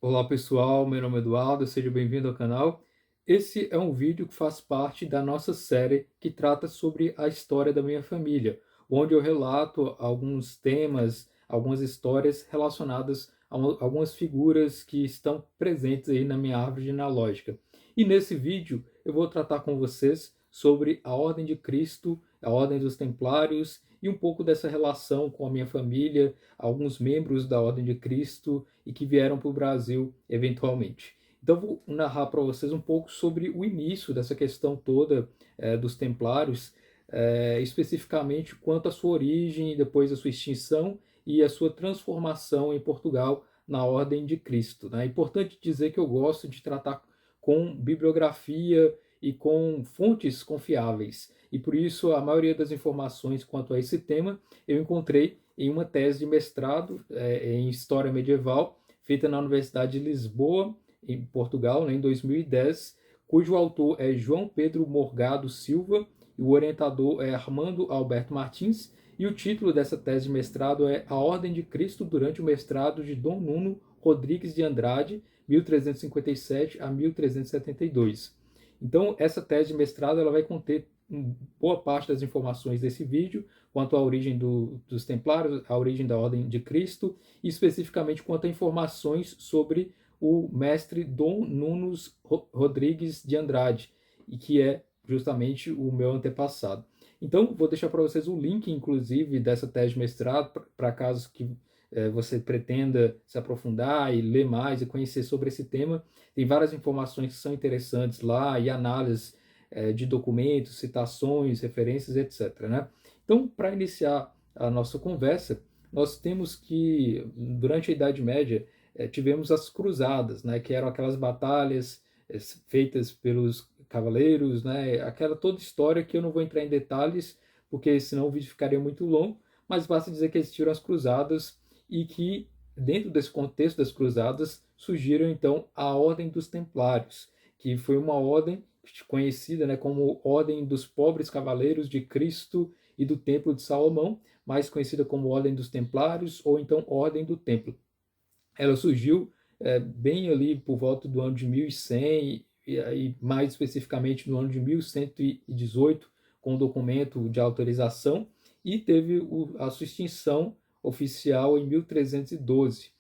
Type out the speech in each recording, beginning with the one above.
Olá pessoal, meu nome é Eduardo, seja bem-vindo ao canal. Esse é um vídeo que faz parte da nossa série que trata sobre a história da minha família, onde eu relato alguns temas, algumas histórias relacionadas a algumas figuras que estão presentes aí na minha árvore genealógica. E nesse vídeo eu vou tratar com vocês sobre a Ordem de Cristo, a Ordem dos Templários e um pouco dessa relação com a minha família, alguns membros da Ordem de Cristo e que vieram para o Brasil eventualmente. Então, vou narrar para vocês um pouco sobre o início dessa questão toda dos Templários, especificamente quanto à sua origem, depois a sua extinção e a sua transformação em Portugal na Ordem de Cristo. Né? É importante dizer que eu gosto de tratar com bibliografia e com fontes confiáveis. E por isso a maioria das informações quanto a esse tema eu encontrei em uma tese de mestrado em História Medieval, feita na Universidade de Lisboa, em Portugal, né, em 2010, cujo autor é João Pedro Morgado Silva e o orientador é Armando Alberto Martins, e o título dessa tese de mestrado é A Ordem de Cristo durante o mestrado de Dom Nuno Rodrigues de Andrade, 1357 a 1372. Então, essa tese de mestrado ela vai conter boa parte das informações desse vídeo, quanto à origem dos Templários, a origem da Ordem de Cristo, e especificamente quanto a informações sobre o mestre Dom Nunes Rodrigues de Andrade, e que é justamente o meu antepassado. Então, vou deixar para vocês o link, inclusive, dessa tese de mestrado, para caso que você pretenda se aprofundar e ler mais e conhecer sobre esse tema. Tem várias informações que são interessantes lá e análises de documentos, citações, referências, etc. Né? Então, para iniciar a nossa conversa, nós temos que, durante a Idade Média, tivemos as cruzadas, né, que eram aquelas batalhas feitas pelos cavaleiros, né, aquela toda história que eu não vou entrar em detalhes, porque senão o vídeo ficaria muito longo, mas basta dizer que existiram as cruzadas e que, dentro desse contexto das cruzadas, surgiram então a Ordem dos Templários, que foi uma ordem conhecida, né, como Ordem dos Pobres Cavaleiros de Cristo e do Templo de Salomão, mais conhecida como Ordem dos Templários ou então Ordem do Templo. Ela surgiu bem ali por volta do ano de 1100 e aí mais especificamente no ano de 1118, com o documento de autorização, e teve a sua extinção oficial em 1312.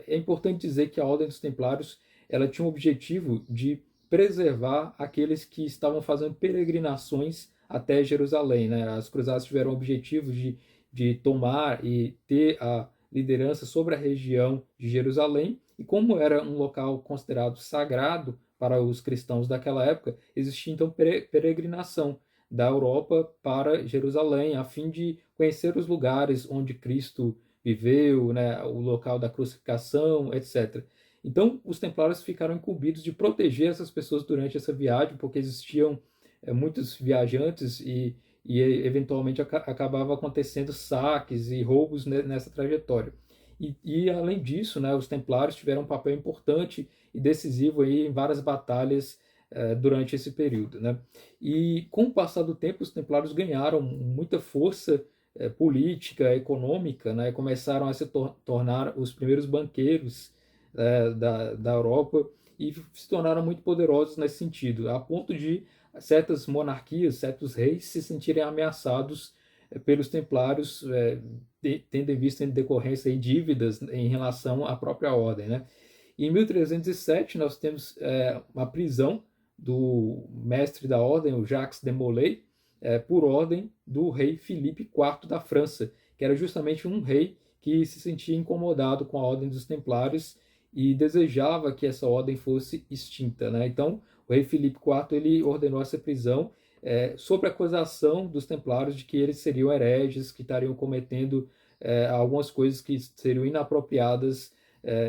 É importante dizer que a Ordem dos Templários ela tinha o objetivo de preservar aqueles que estavam fazendo peregrinações até Jerusalém. Né? As cruzadas tiveram o objetivo de tomar e ter a liderança sobre a região de Jerusalém, e como era um local considerado sagrado para os cristãos daquela época, existia então peregrinação da Europa para Jerusalém, a fim de conhecer os lugares onde Cristo viveu, né, o local da crucificação, etc. Então, os templários ficaram incumbidos de proteger essas pessoas durante essa viagem, porque existiam muitos viajantes e eventualmente acabava acontecendo saques e roubos nessa trajetória. Além disso, né, os templários tiveram um papel importante e decisivo aí em várias batalhas durante esse período. Né? E com o passar do tempo, os templários ganharam muita força política, econômica, né? Começaram a se tornar os primeiros banqueiros da Europa e se tornaram muito poderosos nesse sentido, a ponto de certas monarquias, certos reis se sentirem ameaçados pelos templários, tendo em vista em decorrência de dívidas em relação à própria ordem. Né? E em 1307 nós temos uma prisão do mestre da ordem, o Jacques de Molay, por ordem do rei Filipe IV da França, que era justamente um rei que se sentia incomodado com a ordem dos templários e desejava que essa ordem fosse extinta. Né? Então, o rei Filipe IV ele ordenou essa prisão sob a acusação dos templários de que eles seriam hereges, que estariam cometendo algumas coisas que seriam inapropriadas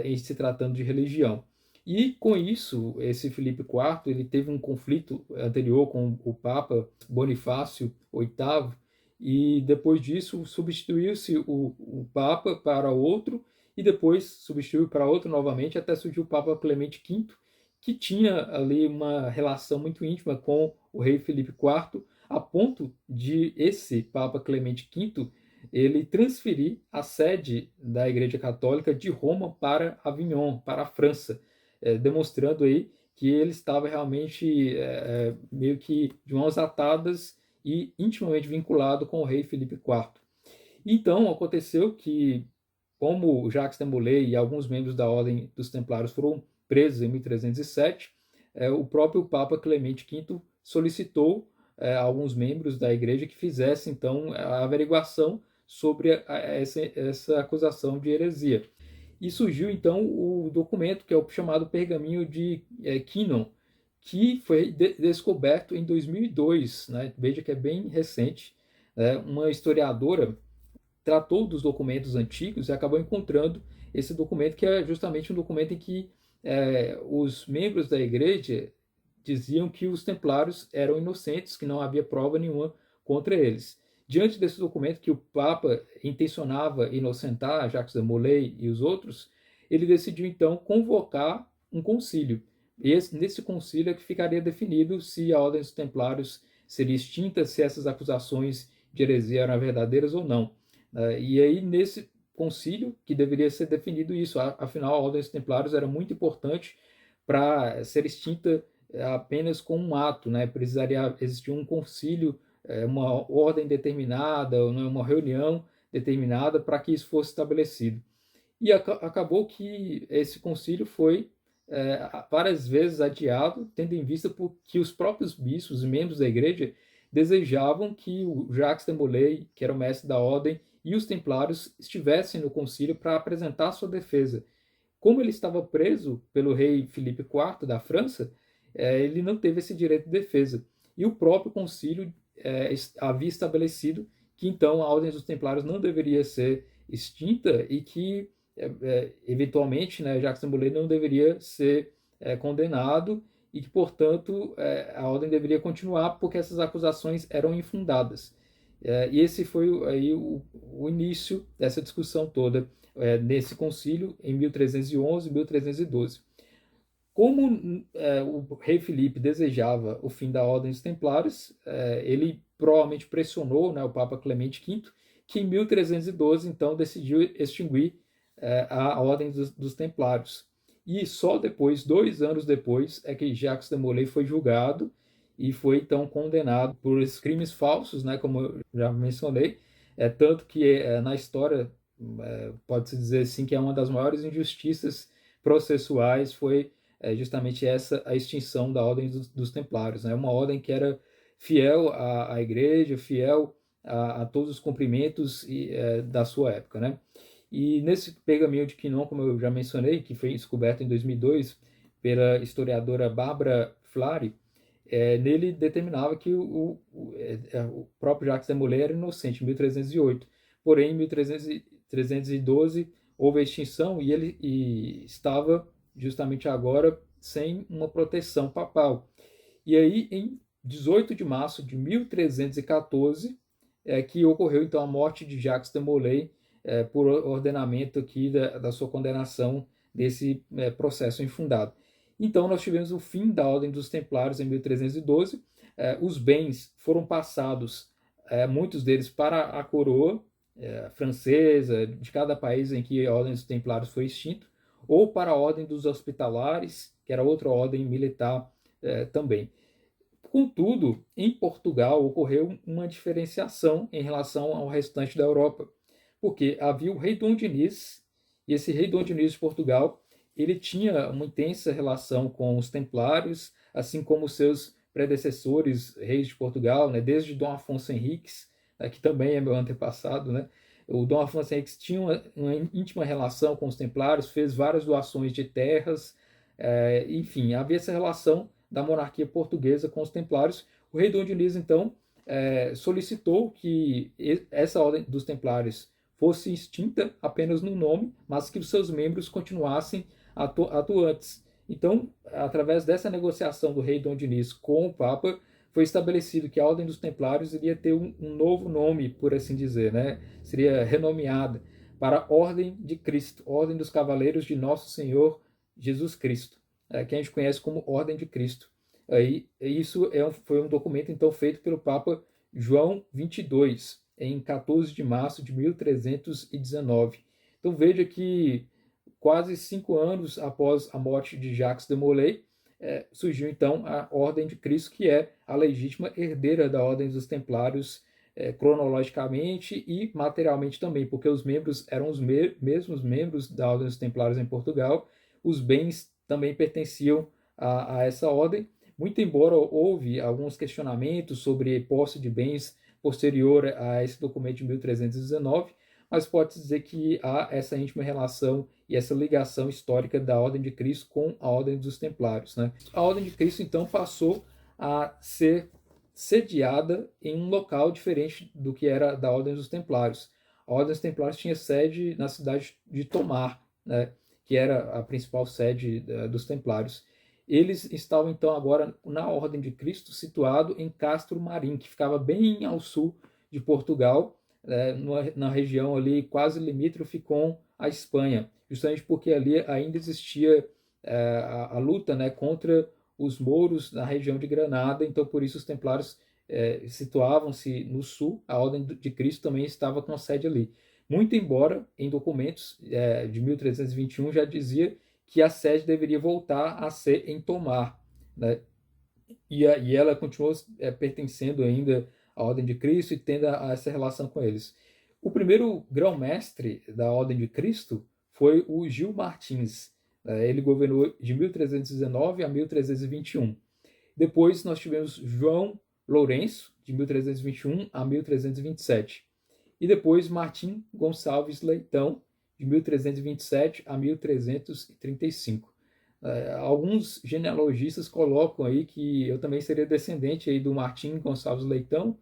em se tratando de religião. E com isso, esse Filipe IV ele teve um conflito anterior com o Papa Bonifácio VIII, e depois disso substituiu-se o Papa para outro, e depois substituiu para outro novamente, até surgiu o Papa Clemente V, que tinha ali uma relação muito íntima com o rei Filipe IV, a ponto de esse Papa Clemente V ele transferir a sede da Igreja Católica de Roma para Avignon, para a França, demonstrando aí que ele estava realmente meio que de mãos atadas e intimamente vinculado com o rei Filipe IV. Então, aconteceu que, como Jacques de Molay e alguns membros da Ordem dos Templários foram presos em 1307, o próprio Papa Clemente V solicitou a alguns membros da igreja que fizessem, então, a averiguação sobre essa acusação de heresia. E surgiu, então, o documento que é o chamado Pergaminho de Quinon, que foi descoberto em 2002, né? Veja que é bem recente. Uma historiadora tratou dos documentos antigos e acabou encontrando esse documento, que é justamente um documento em que os membros da igreja diziam que os templários eram inocentes, que não havia prova nenhuma contra eles. Diante desse documento que o Papa intencionava inocentar Jacques de Molay e os outros, ele decidiu então convocar um concílio. Nesse concílio é que ficaria definido se a Ordem dos Templários seria extinta, se essas acusações de heresia eram verdadeiras ou não. E aí, nesse concílio, que deveria ser definido isso, afinal, a Ordem dos Templários era muito importante para ser extinta apenas com um ato, né? Precisaria existir um concílio, uma ordem determinada, uma reunião determinada para que isso fosse estabelecido. E acabou que esse concílio foi várias vezes adiado, tendo em vista que os próprios bispos e membros da igreja desejavam que o Jacques de Molay, que era o mestre da ordem, e os templários estivessem no concílio para apresentar sua defesa. Como ele estava preso pelo rei Filipe IV da França, ele não teve esse direito de defesa. E o próprio concílio havia estabelecido que então a Ordem dos Templários não deveria ser extinta e que, eventualmente, né, Jacques de Molay não deveria ser condenado e que, portanto, a Ordem deveria continuar porque essas acusações eram infundadas. E esse foi aí o início dessa discussão toda nesse concílio em 1311 e 1312. Como o rei Filipe desejava o fim da Ordem dos Templários, ele provavelmente pressionou, né, o Papa Clemente V, que em 1312 então decidiu extinguir a Ordem dos Templários. E só depois, 2 anos depois, é que Jacques de Molay foi julgado e foi então condenado por esses crimes falsos, né, como eu já mencionei, tanto que na história pode-se dizer assim que é uma das maiores injustiças processuais foi justamente essa a extinção da Ordem dos Templários, né, uma ordem que era fiel à Igreja, fiel a todos os cumprimentos da sua época, né? E nesse pergaminho de Quinon, como eu já mencionei, que foi descoberto em 2002 pela historiadora Barbara Flary, nele determinava que o próprio Jacques de Molay era inocente em 1308. Porém, em 1312 houve a extinção e ele estava justamente agora sem uma proteção papal. E aí, em 18 de março de 1314, que ocorreu então a morte de Jacques de Molay por ordenamento aqui da sua condenação desse processo infundado. Então, nós tivemos o fim da Ordem dos Templários em 1312. Os bens foram passados, muitos deles, para a coroa francesa, de cada país em que a Ordem dos Templários foi extinta, ou para a Ordem dos Hospitalares, que era outra ordem militar também. Contudo, em Portugal ocorreu uma diferenciação em relação ao restante da Europa, porque havia o rei Dom Dinis, e esse rei Dom Dinis de Portugal, ele tinha uma intensa relação com os templários, assim como seus predecessores, reis de Portugal, né, desde Dom Afonso Henriques, que também é meu antepassado, né? O Dom Afonso Henriques tinha uma íntima relação com os templários, fez várias doações de terras, enfim, havia essa relação da monarquia portuguesa com os templários. O rei Dom Dinis, então, solicitou que essa ordem dos templários fosse extinta apenas no nome, mas que os seus membros continuassem atuantes. Então, através dessa negociação do rei Dom Dinis com o Papa, foi estabelecido que a Ordem dos Templários iria ter um novo nome, por assim dizer, né? Seria renomeada para Ordem de Cristo, Ordem dos Cavaleiros de Nosso Senhor Jesus Cristo, que a gente conhece como Ordem de Cristo. Aí, isso foi um documento então feito pelo Papa João XXII. em 14 de março de 1319. Então veja que quase 5 anos após a morte de Jacques de Molay, surgiu então a Ordem de Cristo, que é a legítima herdeira da Ordem dos Templários, cronologicamente e materialmente também, porque os membros eram os mesmos membros da Ordem dos Templários em Portugal, os bens também pertenciam a essa ordem, muito embora houve alguns questionamentos sobre posse de bens posterior a esse documento de 1319, mas pode-se dizer que há essa íntima relação e essa ligação histórica da Ordem de Cristo com a Ordem dos Templários, né? A Ordem de Cristo, então, passou a ser sediada em um local diferente do que era da Ordem dos Templários. A Ordem dos Templários tinha sede na cidade de Tomar, né, que era a principal sede dos Templários. Eles estavam, então, agora na Ordem de Cristo, situado em Castro Marim, que ficava bem ao sul de Portugal, na região ali quase limítrofe com a Espanha, justamente porque ali ainda existia a luta, né, contra os mouros na região de Granada, então por isso os templários situavam-se no sul, a Ordem de Cristo também estava com a sede ali. Muito embora em documentos de 1321 já dizia que a sede deveria voltar a ser em Tomar, né? E ela continuou pertencendo ainda à Ordem de Cristo e tendo essa relação com eles. O primeiro grão-mestre da Ordem de Cristo foi o Gil Martins. Ele governou de 1319 a 1321. Depois nós tivemos João Lourenço, de 1321 a 1327. E depois Martim Gonçalves Leitão, de 1327 a 1335. Alguns genealogistas colocam aí que eu também seria descendente aí do Martim Gonçalves Leitão,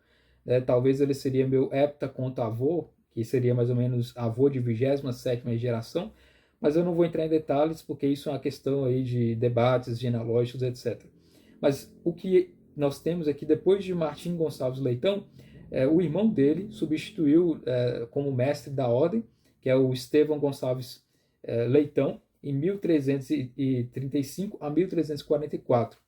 talvez ele seria meu heptacontavô, que seria mais ou menos avô de 27ª geração, mas eu não vou entrar em detalhes porque isso é uma questão aí de debates genealógicos, etc. Mas o que nós temos aqui, depois de Martim Gonçalves Leitão, o irmão dele substituiu como mestre da ordem, que é o Estevão Gonçalves Leitão, em 1335 a 1344.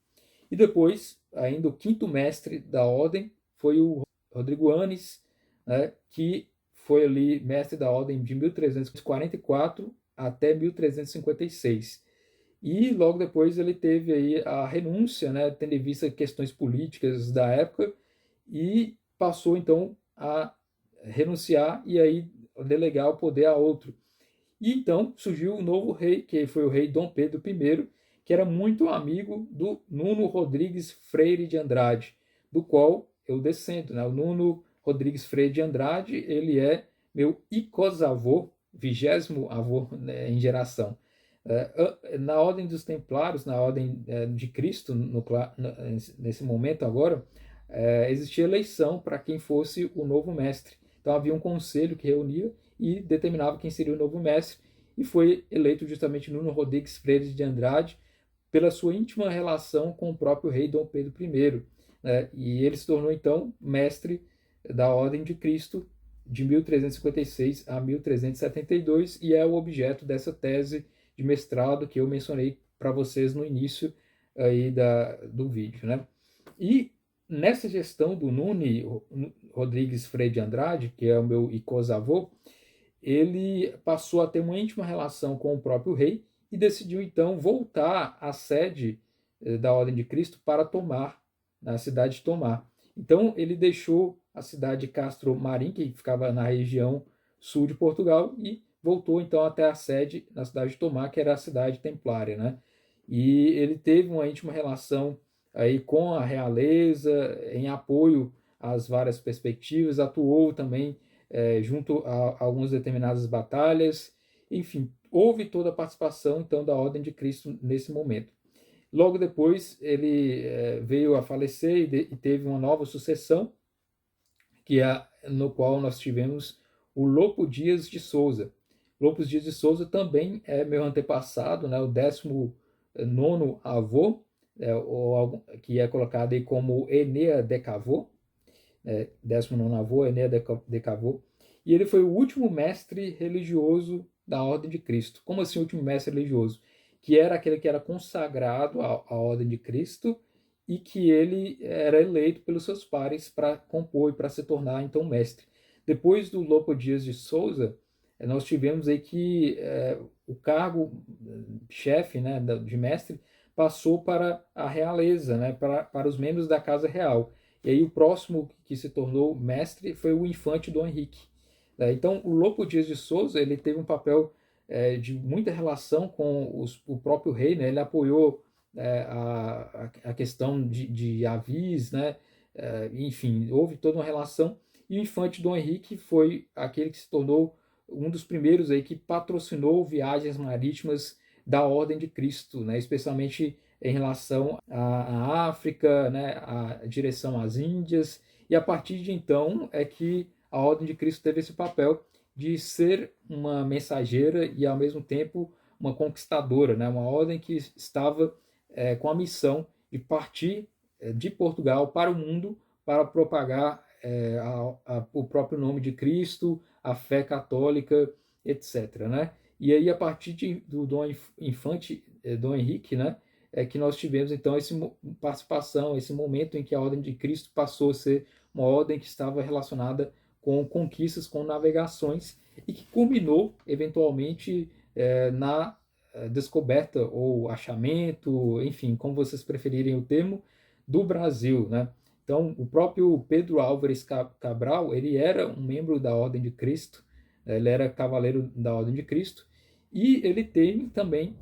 E depois, ainda o quinto mestre da ordem foi o Rodrigo Anes, né, que foi ali mestre da ordem de 1344 até 1356. E logo depois ele teve aí a renúncia, né, tendo em vista questões políticas da época, e passou então a renunciar e aí delegar o poder a outro. E então surgiu o novo rei, que foi o rei Dom Pedro I, que era muito amigo do Nuno Rodrigues Freire de Andrade, do qual eu descendo, né? O Nuno Rodrigues Freire de Andrade, ele é meu icosavô, 20º avô, né, em geração. Na Ordem dos Templários, na Ordem de Cristo, nesse momento agora, existia eleição para quem fosse o novo mestre. Então havia um conselho que reunia e determinava quem seria o novo mestre, e foi eleito justamente Nuno Rodrigues Freire de Andrade pela sua íntima relação com o próprio rei Dom Pedro I, né? E ele se tornou então mestre da Ordem de Cristo de 1356 a 1372 e é o objeto dessa tese de mestrado que eu mencionei para vocês no início aí do vídeo, né? E nessa gestão do Nuno Rodrigues Freire de Andrade, que é o meu icosavô, ele passou a ter uma íntima relação com o próprio rei e decidiu então voltar à sede da Ordem de Cristo para Tomar, na cidade de Tomar. Então ele deixou a cidade de Castro Marim, que ficava na região sul de Portugal, e voltou então até a sede na cidade de Tomar, que era a cidade templária, né? E ele teve uma íntima relação aí com a realeza, em apoio às várias perspectivas, atuou também junto a algumas determinadas batalhas, enfim, houve toda a participação então da Ordem de Cristo nesse momento. Logo depois ele veio a falecer e teve uma nova sucessão, que é no qual nós tivemos o Lopo Dias de Souza. Lopo Dias de Souza também é meu antepassado, né, o 19º avô, que é colocado aí como Enea Decavô, 19º avô, Enea Decavô, e ele foi o último mestre religioso da Ordem de Cristo. Como assim, o último mestre religioso? Que era aquele que era consagrado à Ordem de Cristo e que ele era eleito pelos seus pares para compor e para se tornar então mestre. Depois do Lopo Dias de Souza, nós tivemos aí que o cargo chefe, né, de mestre passou para a realeza, né, para os membros da Casa Real. E aí o próximo que se tornou mestre foi o infante Dom Henrique. Então o Lopo Dias de Souza ele teve um papel de muita relação com o próprio rei, né? Ele apoiou a questão de avis, né? Enfim, houve toda uma relação. E o infante Dom Henrique foi aquele que se tornou um dos primeiros aí que patrocinou viagens marítimas da Ordem de Cristo, né? Especialmente em relação à África, né? A direção às Índias. E a partir de então é que a Ordem de Cristo teve esse papel de ser uma mensageira e ao mesmo tempo uma conquistadora, né? Uma ordem que estava com a missão de partir de Portugal para o mundo para propagar o próprio nome de Cristo, a fé católica, etc. Né? E aí, a partir do Dom Infante, Dom Henrique, né, é que nós tivemos então essa participação, esse momento em que a Ordem de Cristo passou a ser uma ordem que estava relacionada com conquistas, com navegações, e que culminou, eventualmente, na descoberta ou achamento, enfim, como vocês preferirem o termo, do Brasil, né? Então, o próprio Pedro Álvares Cabral, ele era um membro da Ordem de Cristo, ele era cavaleiro da Ordem de Cristo, e ele tem também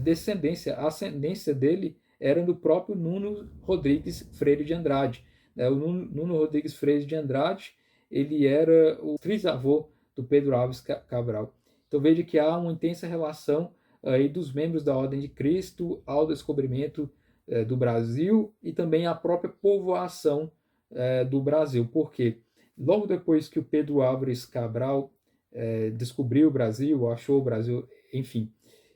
descendência, a ascendência dele era do próprio Nuno Rodrigues Freire de Andrade. O Nuno Rodrigues Freire de Andrade, ele era o trisavô do Pedro Álvares Cabral. Então veja que há uma intensa relação aí dos membros da Ordem de Cristo ao descobrimento do Brasil e também à própria povoação do Brasil. Porque logo depois que o Pedro Álvares Cabral descobriu o Brasil, achou o Brasil, enfim,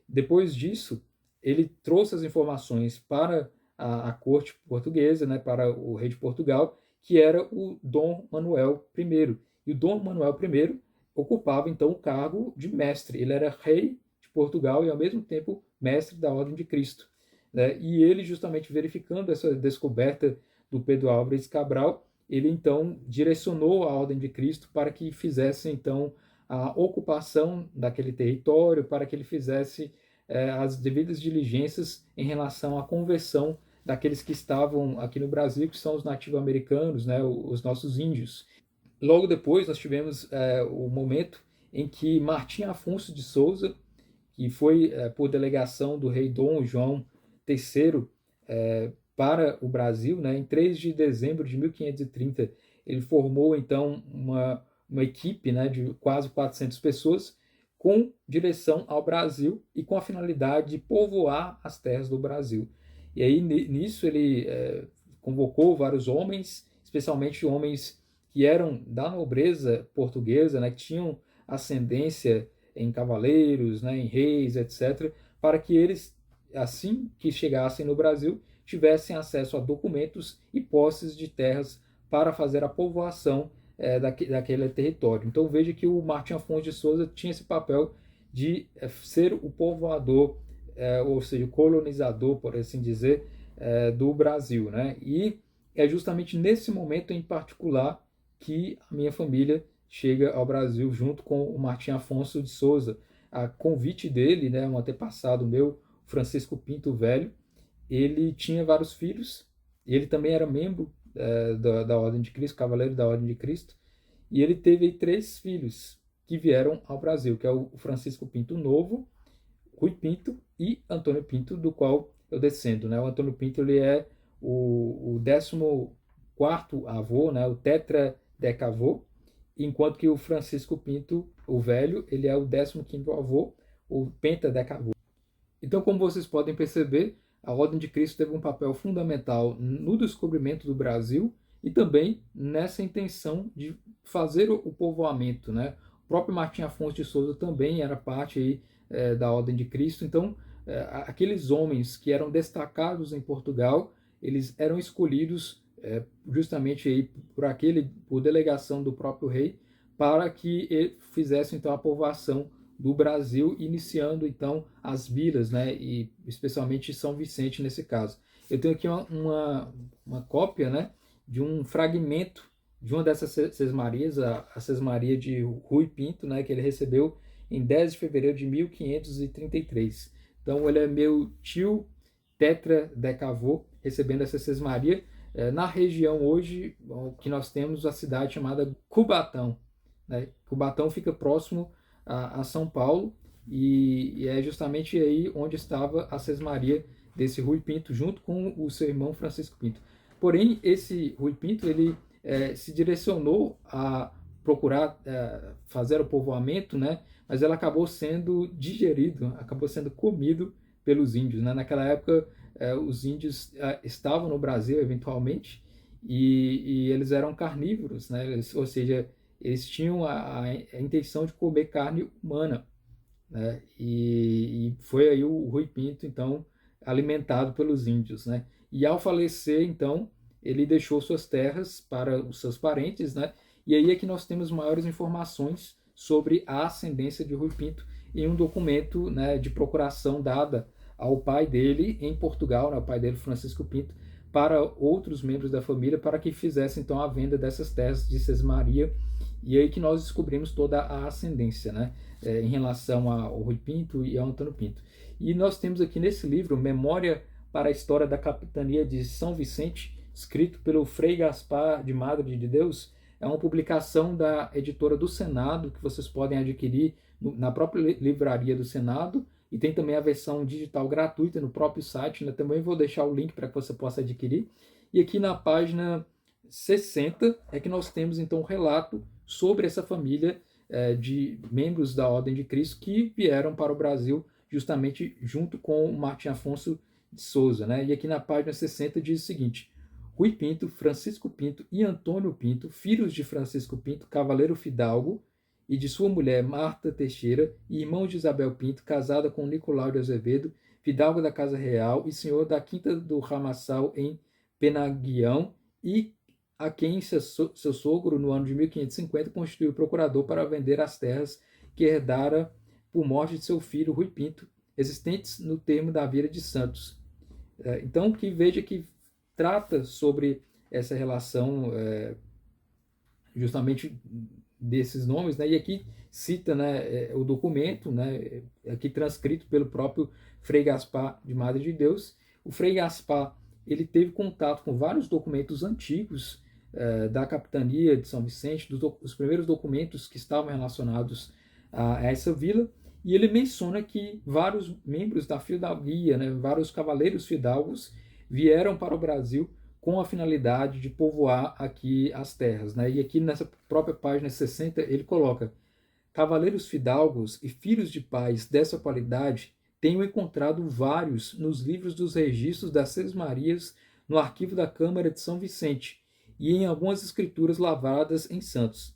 depois disso ele trouxe as informações para a corte portuguesa, né, para o rei de Portugal, que era o Dom Manuel I. E o Dom Manuel I ocupava então o cargo de mestre. Ele era rei de Portugal e ao mesmo tempo mestre da Ordem de Cristo. Né? E ele, justamente verificando essa descoberta do Pedro Álvares Cabral, ele então direcionou a Ordem de Cristo para que fizesse então a ocupação daquele território, para que ele fizesse as devidas diligências em relação à conversão daqueles que estavam aqui no Brasil, que são os nativo-americanos, né, os nossos índios. Logo depois nós tivemos o momento em que Martim Afonso de Souza, que foi por delegação do rei Dom João III para o Brasil, né, em 3 de dezembro de 1530, ele formou então uma equipe, né, de quase 400 pessoas com direção ao Brasil e com a finalidade de povoar as terras do Brasil. E aí nisso ele convocou vários homens, especialmente homens que eram da nobreza portuguesa, né, que tinham ascendência em cavaleiros, né, em reis, etc., para que eles, assim que chegassem no Brasil, tivessem acesso a documentos e posses de terras para fazer a povoação daquele território. Então veja que o Martim Afonso de Souza tinha esse papel de ser o povoador, ou seja, o colonizador, por assim dizer, do Brasil. Né? E é justamente nesse momento em particular que a minha família chega ao Brasil junto com o Martim Afonso de Souza. A convite dele, né, um antepassado meu, Francisco Pinto Velho, ele tinha vários filhos, e ele também era membro da Ordem de Cristo, cavaleiro da Ordem de Cristo, e ele teve 3 filhos que vieram ao Brasil, que é o Francisco Pinto Novo, Rui Pinto e Antônio Pinto, do qual eu descendo. Né? O Antônio Pinto ele é o 14º avô, né? O tetradecavô, enquanto que o Francisco Pinto, o velho, ele é o 15º avô, o pentadecavô. Então, como vocês podem perceber, a Ordem de Cristo teve um papel fundamental no descobrimento do Brasil e também nessa intenção de fazer o povoamento. Né? O próprio Martim Afonso de Souza também era parte aí, da Ordem de Cristo. Então, aqueles homens que eram destacados em Portugal, eles eram escolhidos justamente aí por delegação do próprio rei, para que ele fizesse então a povoação do Brasil, iniciando então as vilas, né, e especialmente São Vicente nesse caso. Eu tenho aqui uma cópia, né, de um fragmento de uma dessas sesmarias, a sesmaria de Rui Pinto, né, que ele recebeu em 10 de fevereiro de 1533. Então ele é meu tio tetradecavô, recebendo essa sesmaria na região hoje que nós temos a cidade chamada Cubatão. Né? Cubatão fica próximo a São Paulo e é justamente aí onde estava a sesmaria desse Rui Pinto, junto com o seu irmão Francisco Pinto. Porém, esse Rui Pinto, ele se direcionou a procurar fazer o povoamento, né? Mas ela acabou sendo digerido, acabou sendo comido pelos índios. Né? Naquela época, os índios estavam no Brasil, eventualmente, e eles eram carnívoros, né? Ou seja, eles tinham a intenção de comer carne humana. Né? E foi aí o Rui Pinto, então, alimentado pelos índios. Né? E ao falecer, então, ele deixou suas terras para os seus parentes, né? E aí é que nós temos maiores informações sobre a ascendência de Rui Pinto em um documento, né, de procuração dada ao pai dele em Portugal, né, o pai dele, Francisco Pinto, para outros membros da família, para que fizessem então a venda dessas terras de Sesmaria, e aí que nós descobrimos toda a ascendência, né, em relação ao Rui Pinto e ao Antônio Pinto. E nós temos aqui nesse livro, Memória para a História da Capitania de São Vicente, escrito pelo Frei Gaspar de Madre de Deus. É uma publicação da editora do Senado, que vocês podem adquirir na própria livraria do Senado, e tem também a versão digital gratuita no próprio site, né? Também vou deixar o link para que você possa adquirir. E aqui na página 60 é que nós temos então um relato sobre essa família de membros da Ordem de Cristo que vieram para o Brasil justamente junto com o Martim Afonso de Souza. Né? E aqui na página 60 diz o seguinte: Rui Pinto, Francisco Pinto e Antônio Pinto, filhos de Francisco Pinto, cavaleiro fidalgo, e de sua mulher Marta Teixeira, e irmão de Isabel Pinto, casada com Nicolau de Azevedo, fidalgo da Casa Real e senhor da Quinta do Ramaçal em Penaguião, e a quem seu sogro, no ano de 1550, constituiu procurador para vender as terras que herdara por morte de seu filho Rui Pinto, existentes no termo da Vila de Santos. Então, que veja que trata sobre essa relação justamente desses nomes, né? E aqui cita, né, o documento, né, aqui transcrito pelo próprio Frei Gaspar de Madre de Deus. O Frei Gaspar, ele teve contato com vários documentos antigos da capitania de São Vicente, os primeiros documentos que estavam relacionados a essa vila, e ele menciona que vários membros da fidalguia, né, vários cavaleiros fidalgos vieram para o Brasil com a finalidade de povoar aqui as terras. Né? E aqui nessa própria página 60 ele coloca: cavaleiros fidalgos e filhos de pais dessa qualidade tenho encontrado vários nos livros dos registros das Sesmarias no arquivo da Câmara de São Vicente e em algumas escrituras lavradas em Santos.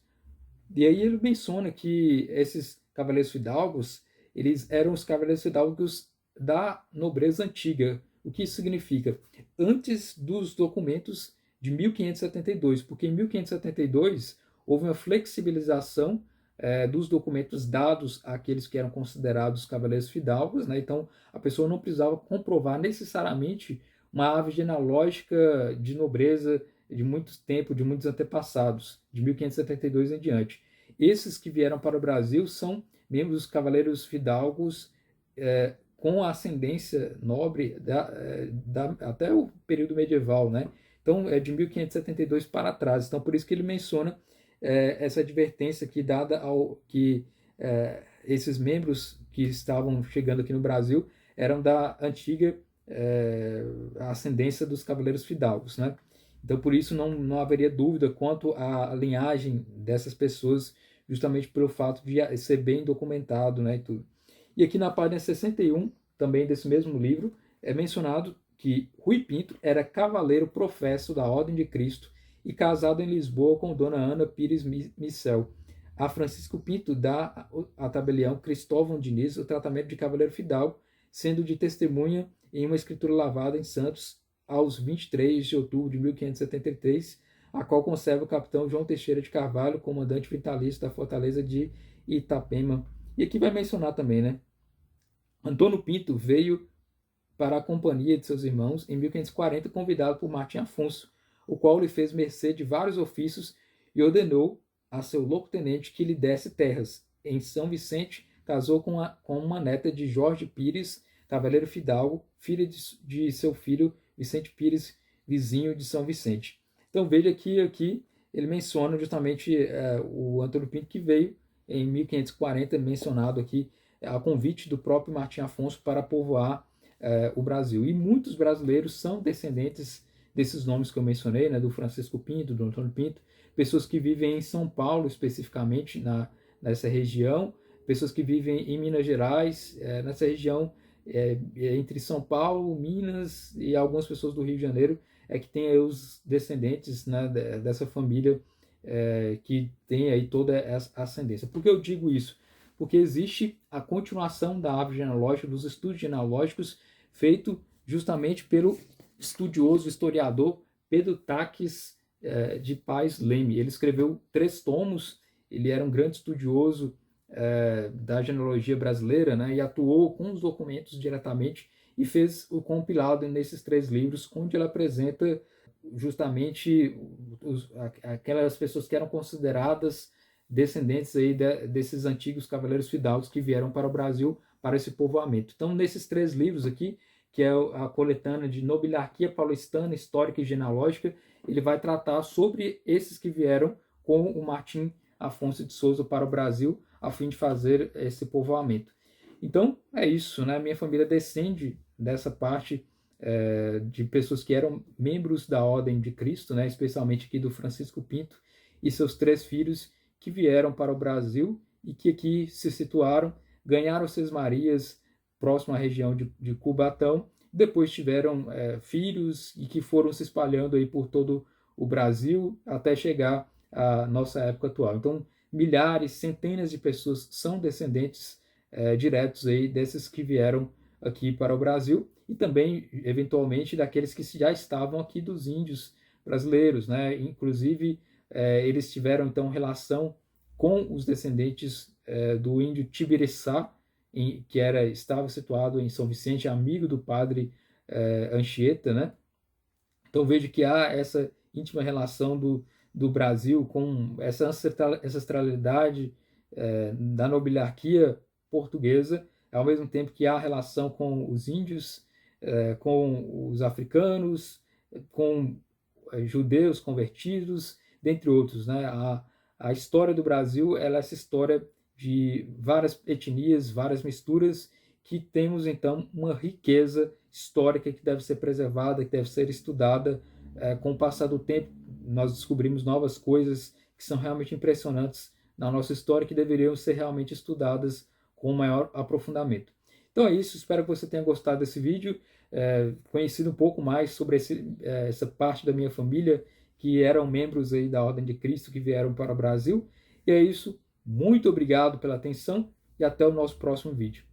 E aí ele menciona que esses cavaleiros fidalgos, eles eram os cavaleiros fidalgos da nobreza antiga. O que isso significa? Antes dos documentos de 1572, porque em 1572 houve uma flexibilização dos documentos dados àqueles que eram considerados cavaleiros fidalgos, né? Então a pessoa não precisava comprovar necessariamente uma árvore genealógica de nobreza de muito tempo, de muitos antepassados, de 1572 em diante. Esses que vieram para o Brasil são membros dos cavaleiros fidalgos com a ascendência nobre até o período medieval, né? Então é de 1572 para trás. Então por isso que ele menciona essa advertência que dada ao que esses membros que estavam chegando aqui no Brasil eram da antiga ascendência dos cavaleiros fidalgos, né? Então por isso não haveria dúvida quanto à linhagem dessas pessoas, justamente pelo fato de ser bem documentado, né, e tudo. E aqui na página 61, também desse mesmo livro, é mencionado que Rui Pinto era cavaleiro professo da Ordem de Cristo e casado em Lisboa com Dona Ana Pires Micel. A Francisco Pinto dá a tabelião Cristóvão Diniz o tratamento de cavaleiro fidalgo, sendo de testemunha em uma escritura lavada em Santos aos 23 de outubro de 1573, a qual conserva o capitão João Teixeira de Carvalho, comandante vitalício da fortaleza de Itapema. E aqui vai mencionar também, né? Antônio Pinto veio para a companhia de seus irmãos em 1540, convidado por Martim Afonso, o qual lhe fez mercê de vários ofícios e ordenou a seu locotenente que lhe desse terras. Em São Vicente, casou com uma neta de Jorge Pires, cavaleiro fidalgo, filha de seu filho Vicente Pires, vizinho de São Vicente. Então veja que aqui ele menciona justamente o Antônio Pinto, que veio em 1540, mencionado aqui a convite do próprio Martim Afonso para povoar o Brasil. E muitos brasileiros são descendentes desses nomes que eu mencionei, né, do Francisco Pinto, do Antônio Pinto, pessoas que vivem em São Paulo, especificamente nessa região, pessoas que vivem em Minas Gerais, nessa região entre São Paulo, Minas e algumas pessoas do Rio de Janeiro, que tem os descendentes, né, dessa família que tem aí toda essa ascendência. Por que eu digo isso? Porque existe a continuação da árvore genealógica, dos estudos genealógicos, feito justamente pelo estudioso, historiador Pedro Taques de Paz Leme. Ele escreveu 3 tomos, ele era um grande estudioso da genealogia brasileira, né, e atuou com os documentos diretamente e fez o compilado nesses 3 livros, onde ele apresenta justamente aquelas pessoas que eram consideradas descendentes aí desses antigos cavaleiros fidalgos que vieram para o Brasil para esse povoamento. Então, nesses 3 livros aqui, que é a coletânea de Nobiliarquia Paulistana, Histórica e Genealógica, ele vai tratar sobre esses que vieram com o Martim Afonso de Souza para o Brasil, a fim de fazer esse povoamento. Então, é isso, né? Minha família descende dessa parte de pessoas que eram membros da Ordem de Cristo, né? Especialmente aqui do Francisco Pinto e seus 3 filhos que vieram para o Brasil e que aqui se situaram, ganharam Sesmarias próximo à região de Cubatão, depois tiveram filhos e que foram se espalhando aí por todo o Brasil até chegar à nossa época atual. Então, milhares, centenas de pessoas são descendentes diretos aí desses que vieram aqui para o Brasil e também, eventualmente, daqueles que já estavam aqui dos índios brasileiros, né? Inclusive, eles tiveram, então, relação com os descendentes do índio Tibiriçá, que estava situado em São Vicente, amigo do padre Anchieta, né? Então vejo que há essa íntima relação do Brasil com essa ancestralidade da nobiliarquia portuguesa, ao mesmo tempo que há relação com os índios, com os africanos, com judeus convertidos, dentre outros, né? A história do Brasil ela é essa história de várias etnias, várias misturas, que temos então uma riqueza histórica que deve ser preservada, que deve ser estudada. Com o passar do tempo, nós descobrimos novas coisas que são realmente impressionantes na nossa história, que deveriam ser realmente estudadas com maior aprofundamento. Então é isso, espero que você tenha gostado desse vídeo, conhecido um pouco mais sobre essa parte da minha família, que eram membros aí da Ordem de Cristo, que vieram para o Brasil. E é isso, muito obrigado pela atenção e até o nosso próximo vídeo.